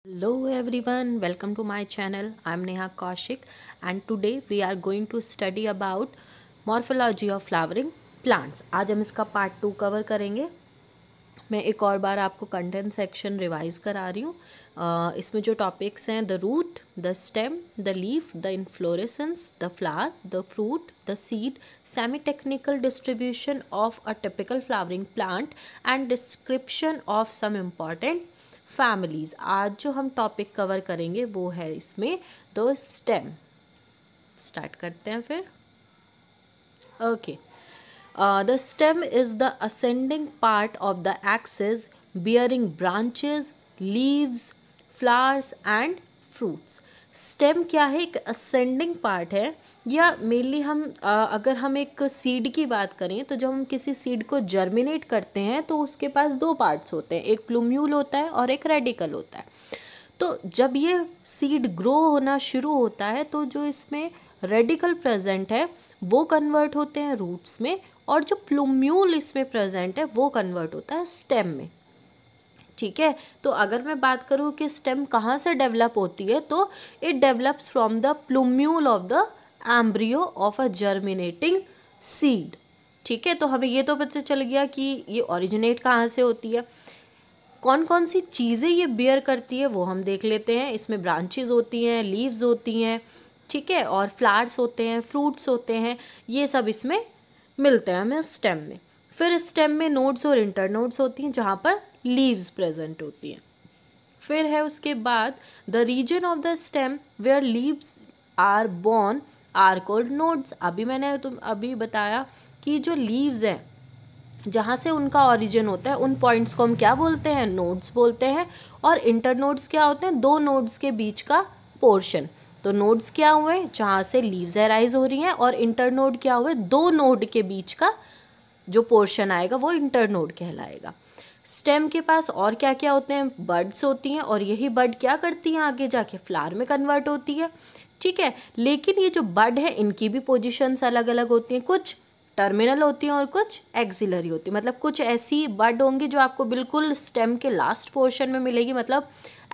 Hello everyone, welcome to my channel. I'm Neha Kaushik and today we are going to study about morphology of flowering plants. आज हम इसका part 2 cover करेंगे. मैं एक और बार आपको कंटेंट सेक्शन रिवाइज करा रही हूँ. इसमें जो टॉपिक्स हैं the root, the stem, the leaf, the inflorescence, the flower, the fruit, the seed, semi technical distribution of a typical flowering plant and description of some important families. आज जो हम topic cover करेंगे वो है इसमें the stem. Start करते हैं फिर. Okay. The stem is the ascending part of the axis bearing branches, leaves, flowers and fruits. Stem क्या है? एक असेंडिंग पार्ट है. या मेनली हम अगर हम एक सीड की बात करें तो जब हम किसी सीड को जर्मिनेट करते हैं तो उसके पास दो पार्ट्स होते हैं, एक प्लूम्यूल होता है और एक रेडिकल होता है. तो जब ये सीड ग्रो होना शुरू होता है तो जो इसमें रेडिकल प्रेजेंट है वो कन्वर्ट होते हैं रूट्स में और जो प्लूम्यूल इसमें प्रेजेंट है वो कन्वर्ट होता है स्टेम में. ठीक है. तो अगर मैं बात करूँ कि स्टेम कहाँ से डेवलप होती है तो it develops from the plumule of the embryo of a germinating seed. ठीक है. तो हमें ये तो पता चल गया कि ये ओरिजिनेट कहाँ से होती है. कौन कौन सी चीज़ें ये बियर करती है वो हम देख लेते हैं. इसमें ब्रांचेस होती हैं, लीव्स होती हैं, ठीक है, और फ्लावर्स होते हैं, फ्रूट्स होते हैं. ये सब इसमें मिलते हैं हमें स्टेम में. फिर स्टेम में नोड्स और इंटरनोड्स होती हैं जहाँ पर लीव्स प्रेजेंट होती हैं. फिर है उसके बाद the region of the stem where leaves are born are called nodes. अभी बताया कि जो लीव्स हैं जहाँ से उनका ओरिजिन होता है उन पॉइंट्स को हम क्या बोलते हैं? नोड्स बोलते हैं. और इंटरनोड्स क्या होते हैं? दो नोड्स के बीच का पोर्शन. तो नोड्स क्या हुए? जहाँ से लीव्स एराइज हो रही हैं. और इंटरनोड क्या हुए? दो नोड के बीच का जो पोर्शन आएगा वो इंटरनोड कहलाएगा. स्टेम के पास और क्या क्या होते हैं? बड्स होती हैं और यही बड क्या करती हैं? आगे जाके फ्लावर में कन्वर्ट होती है. ठीक है. लेकिन ये जो बड है इनकी भी पोजिशंस अलग अलग होती हैं. कुछ टर्मिनल होती हैं और कुछ एक्सिलरी होती है. मतलब कुछ ऐसी बड होंगी जो आपको बिल्कुल स्टेम के लास्ट पोर्शन में मिलेगी, मतलब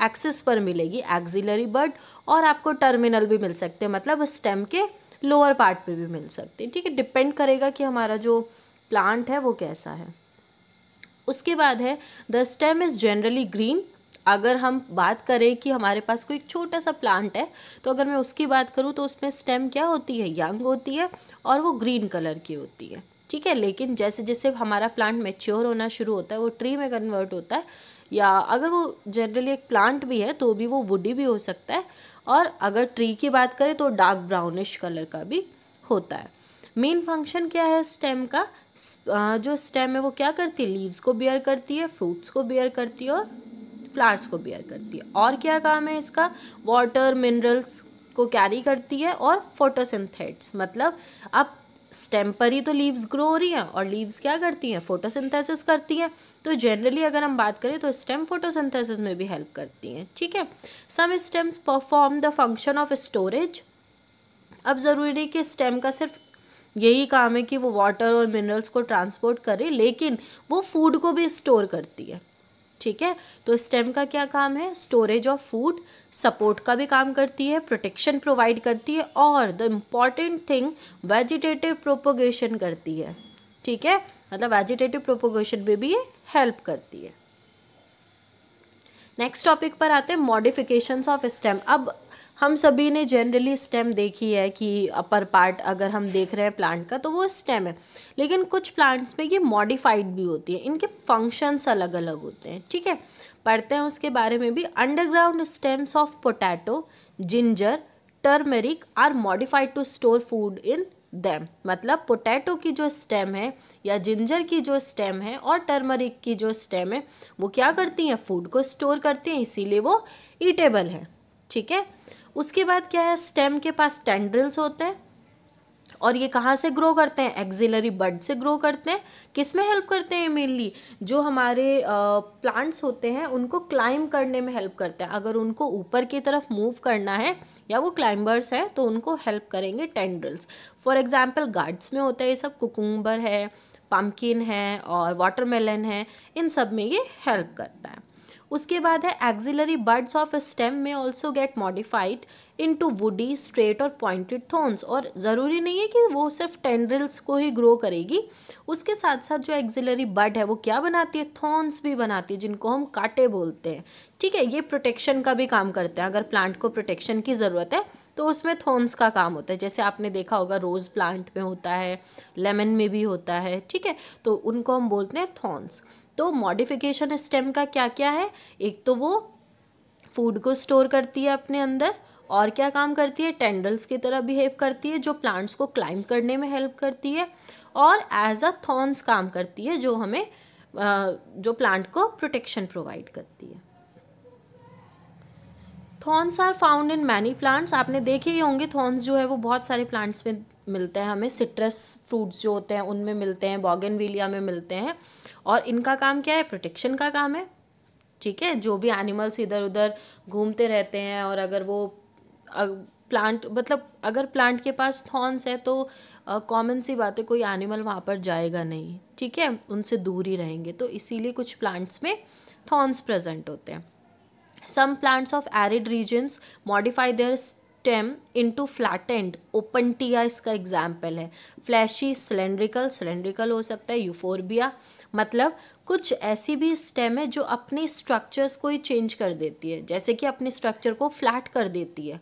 एक्सिस पर मिलेगी एक्सिलरी बड, और आपको टर्मिनल भी मिल सकते हैं, मतलब स्टेम के लोअर पार्ट पे भी मिल सकते हैं. ठीक है. डिपेंड करेगा कि हमारा जो प्लांट है वो कैसा है. उसके बाद है the stem is generally green. अगर हम बात करें कि हमारे पास कोई छोटा सा प्लांट है तो अगर मैं उसकी बात करूँ तो उसमें स्टेम क्या होती है? यंग होती है और वो ग्रीन कलर की होती है. ठीक है. लेकिन जैसे जैसे हमारा प्लांट मैच्योर होना शुरू होता है वो ट्री में कन्वर्ट होता है, या अगर वो जनरली एक प्लांट भी है तो भी वो वुडी भी हो सकता है. और अगर ट्री की बात करें तो डार्क ब्राउनिश कलर का भी होता है. मेन फंक्शन क्या है स्टेम का? जो स्टेम है वो क्या करती है? लीव्स को बियर करती है, फ्रूट्स को बियर करती है और फ्लावर्स को बियर करती है. और क्या काम है इसका? वाटर मिनरल्स को कैरी करती है और फोटोसिंथेट्स. मतलब अब स्टेम पर ही तो लीव्स ग्रो हो रही हैं और लीव्स क्या करती हैं? फोटोसिंथेसिस करती हैं. तो जनरली अगर हम बात करें तो स्टेम फोटोसिंथेसिस में भी हेल्प करती हैं. ठीक है. Some stems perform the function of storage. अब ज़रूरी नहीं कि स्टेम का सिर्फ यही काम है कि वो वाटर और मिनरल्स को ट्रांसपोर्ट करे, लेकिन वो फूड को भी स्टोर करती है. ठीक है. तो स्टेम का क्या काम है? स्टोरेज ऑफ फूड, सपोर्ट का भी काम करती है, प्रोटेक्शन प्रोवाइड करती है और the important thing vegetative propagation करती है. ठीक है. मतलब वेजिटेटिव प्रोपोगेशन में भी ये हेल्प करती है. नेक्स्ट टॉपिक पर आते हैं मॉडिफिकेशंस ऑफ स्टेम. अब हम सभी ने जनरली स्टेम देखी है कि अपर पार्ट अगर हम देख रहे हैं प्लांट का तो वो स्टेम है, लेकिन कुछ प्लांट्स में ये मॉडिफाइड भी होती है. इनके फंक्शंस अलग अलग होते हैं. ठीक है. पढ़ते हैं उसके बारे में भी. Underground stems of potato, ginger, turmeric are modified to store food in them. मतलब पोटैटो की जो स्टेम है या जिंजर की जो स्टेम है और टर्मरिक की जो स्टेम है वो क्या करती हैं? फूड को स्टोर करती हैं, इसीलिए वो ईटेबल है. ठीक है. उसके बाद क्या है? स्टेम के पास टेंड्रिल्स होते हैं और ये कहाँ से ग्रो करते हैं? एक्सिलरी बड से ग्रो करते हैं. किस में हेल्प करते हैं? मेनली जो हमारे प्लांट्स होते हैं उनको क्लाइंब करने में हेल्प करते हैं. अगर उनको ऊपर की तरफ मूव करना है या वो क्लाइंबर्स हैं तो उनको हेल्प करेंगे टेंड्रिल्स. फॉर एग्जाम्पल गार्ड्स में होता है ये सब. कुकुम्बर है, पम्पकिन है और वाटरमेलन है, इन सब में ये हेल्प करता है. उसके बाद है एक्सिलरी बड्स ऑफ स्टेम में also get modified into woody straight और पॉइंटेड थॉर्न्स। और ज़रूरी नहीं है कि वो सिर्फ टेंड्रिल्स को ही ग्रो करेगी, उसके साथ साथ जो एक्सिलरी बड है वो क्या बनाती है, थॉर्न्स भी बनाती है, जिनको हम कांटे बोलते हैं। ठीक है, ये प्रोटेक्शन का भी काम करते हैं। अगर प्लांट को प्रोटेक्शन की ज़रूरत है तो उसमें थॉर्न्स का काम होता है। जैसे आपने देखा होगा रोज़ प्लांट में होता है, लेमन में भी होता है। ठीक है, तो उनको हम बोलते हैं थॉर्न्स। तो मॉडिफिकेशन स्टेम का क्या क्या है, एक तो वो फूड को स्टोर करती है अपने अंदर, और क्या काम करती है, टेंडल्स की तरह बिहेव करती है जो प्लांट्स को क्लाइंब करने में हेल्प करती है, और एज अ थॉर्न्स काम करती है जो हमें जो प्लांट को प्रोटेक्शन प्रोवाइड करती है। Thorns are found in many plants. आपने देखे ही होंगे थॉर्न्स जो है वो बहुत सारे प्लांट्स में मिलते हैं हमें। सिट्रस फ्रूट्स जो होते हैं उनमें मिलते हैं, बॉगनविलिया में मिलते हैं, और इनका काम क्या है, प्रोटेक्शन का काम है। ठीक है, जो भी एनिमल्स इधर उधर घूमते रहते हैं, और अगर वो प्लांट मतलब अगर प्लांट के पास थॉर्न्स है तो कॉमन सी बात है, कोई एनिमल वहाँ पर जाएगा नहीं। ठीक है, उनसे दूर ही रहेंगे। तो इसीलिए कुछ प्लांट्स में थॉर्न्स प्रेजेंट होते हैं। Some plants of arid regions modify their stem into flattened open tia इसका एग्जाम्पल है। फ्लैशी सिलेंड्रिकल हो सकता है, यूफोरबिया। मतलब कुछ ऐसी भी स्टेम है जो अपने स्ट्रक्चर्स को ही चेंज कर देती है, जैसे कि अपने स्ट्रक्चर को फ्लैट कर देती है।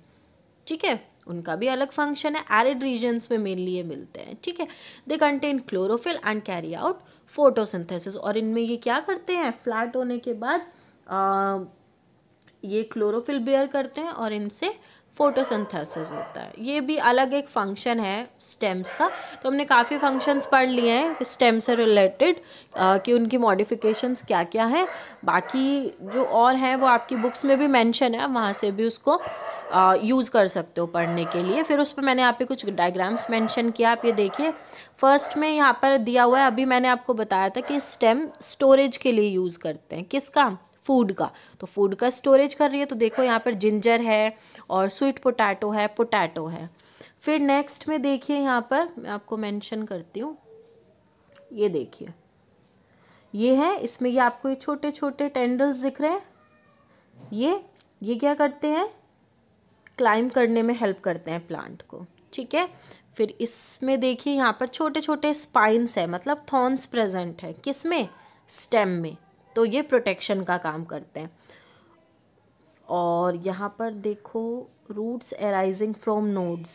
ठीक है, उनका भी अलग फंक्शन है। एरिड रीजन्स में मेनली ये मिलते हैं। ठीक है, they contain chlorophyll and carry out photosynthesis. और इनमें ये क्या करते हैं, फ्लैट होने के बाद ये क्लोरोफिल बेयर करते हैं और इनसे फोटोसिंथेसिस होता है। ये भी अलग एक फंक्शन है स्टेम्स का। तो हमने काफ़ी फंक्शंस पढ़ लिए हैं स्टेम से रिलेटेड कि उनकी मॉडिफिकेशंस क्या क्या हैं। बाकी जो और हैं वो आपकी बुक्स में भी मेंशन है, वहाँ से भी उसको यूज़ कर सकते हो पढ़ने के लिए। फिर उस पर मैंने यहाँ पे कुछ डायग्राम्स मेंशन किया, आप ये देखिए। फर्स्ट में यहाँ पर दिया हुआ है, अभी मैंने आपको बताया था कि स्टेम स्टोरेज के लिए यूज़ करते हैं, किसका, फूड का। तो फूड का स्टोरेज कर रही है, तो देखो यहाँ पर जिंजर है और स्वीट पोटैटो है, पोटैटो है। फिर नेक्स्ट में देखिए, यहाँ पर मैं आपको मेंशन करती हूँ, ये देखिए ये है, इसमें ये आपको ये छोटे छोटे टेंडल्स दिख रहे हैं, ये क्या करते हैं, क्लाइंब करने में हेल्प करते हैं प्लांट को। ठीक है, फिर इसमें देखिए यहाँ पर छोटे छोटे स्पाइन्स है, मतलब थॉर्न्स प्रेजेंट है, किसमें, स्टेम में। तो ये प्रोटेक्शन का काम करते हैं। और यहाँ पर देखो रूट्स अराइजिंग फ्रॉम नोड्स।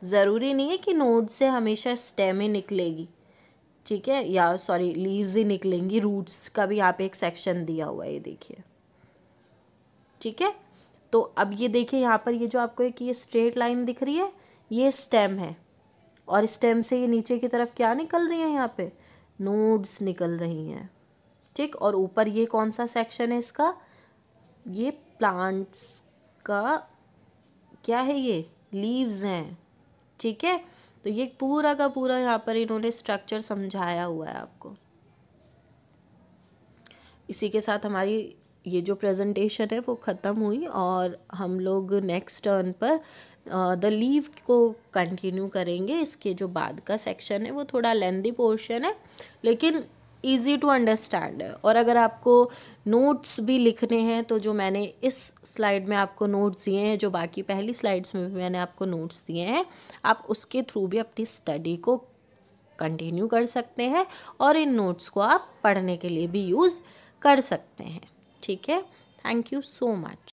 ज़रूरी नहीं है कि नोड से हमेशा स्टेम ही निकलेगी। ठीक है, या सॉरी लीव्स ही निकलेंगी, रूट्स का भी यहाँ पे एक सेक्शन दिया हुआ है, ये देखिए। ठीक है, तो अब ये देखिए यहाँ पर ये जो आपको एक ये स्ट्रेट लाइन दिख रही है, ये स्टेम है, और स्टेम से ये नीचे की तरफ क्या निकल रही है, यहाँ पे नोड्स निकल रही हैं। ठीक, और ऊपर ये कौन सा सेक्शन है इसका, ये प्लांट्स का क्या है, ये लीव्स हैं। ठीक है, तो ये पूरा का पूरा यहाँ पर इन्होंने स्ट्रक्चर समझाया हुआ है आपको। इसी के साथ हमारी ये जो प्रेजेंटेशन है वो ख़त्म हुई, और हम लोग नेक्स्ट टर्न पर द लीव को कंटिन्यू करेंगे। इसके जो बाद का सेक्शन है वो थोड़ा लेंदी पोर्शन है, लेकिन ईजी टू अंडरस्टैंड है। और अगर आपको नोट्स भी लिखने हैं तो जो मैंने इस स्लाइड में आपको नोट्स दिए हैं, जो बाकी पहली स्लाइड्स में भी मैंने आपको नोट्स दिए हैं, आप उसके थ्रू भी अपनी स्टडी को कंटिन्यू कर सकते हैं, और इन नोट्स को आप पढ़ने के लिए भी यूज़ कर सकते हैं। ठीक है, थैंक यू सो मच।